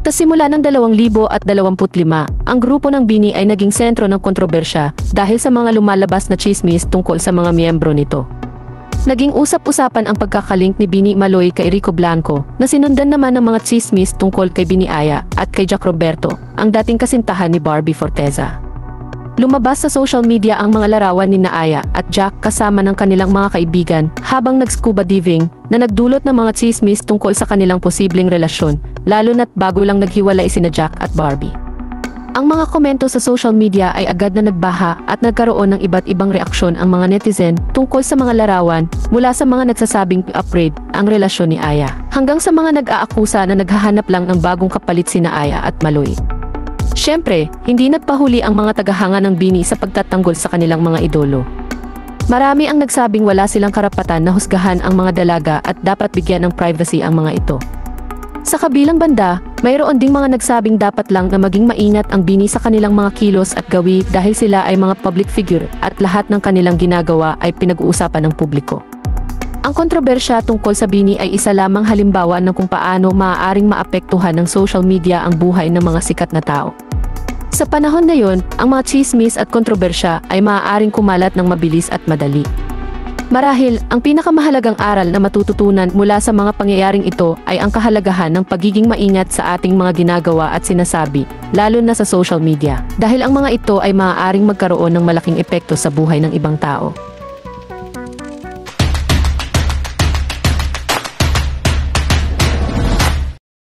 Sa simula ng 2025, ang grupo ng BINI ay naging sentro ng kontrobersya dahil sa mga lumalabas na tsismis tungkol sa mga miyembro nito. Naging usap-usapan ang pagkakalink ni BINI Maloy kay Rico Blanco na sinundan naman ng mga tsismis tungkol kay BINI Aya at kay Jack Roberto, ang dating kasintahan ni Barbie Forteza. Lumabas sa social media ang mga larawan ni Aya at Jack kasama ng kanilang mga kaibigan habang nag-scuba diving na nagdulot ng mga tsismis tungkol sa kanilang posibleng relasyon, lalo na't bago lang naghiwalay sina Jack at Barbie. Ang mga komento sa social media ay agad na nagbaha at nagkaroon ng iba't ibang reaksyon ang mga netizen tungkol sa mga larawan, mula sa mga nagsasabing upgrade ang relasyon ni Aya hanggang sa mga nag-aakusa na naghahanap lang ng bagong kapalit sina Aya at Maloy. Siyempre, hindi nagpahuli ang mga tagahanga ng BINI sa pagtatanggol sa kanilang mga idolo. Marami ang nagsabing wala silang karapatan na husgahan ang mga dalaga at dapat bigyan ng privacy ang mga ito. Sa kabilang banda, mayroon ding mga nagsabing dapat lang na maging maingat ang BINI sa kanilang mga kilos at gawi dahil sila ay mga public figure at lahat ng kanilang ginagawa ay pinag-uusapan ng publiko. Ang kontrobersya tungkol sa BINI ay isa lamang halimbawa ng kung paano maaaring maapektuhan ng social media ang buhay ng mga sikat na tao. Sa panahon na yon, ang mga tsismis at kontrobersya ay maaaring kumalat ng mabilis at madali. Marahil, ang pinakamahalagang aral na matututunan mula sa mga pangyayaring ito ay ang kahalagahan ng pagiging maingat sa ating mga ginagawa at sinasabi, lalo na sa social media, dahil ang mga ito ay maaaring magkaroon ng malaking epekto sa buhay ng ibang tao.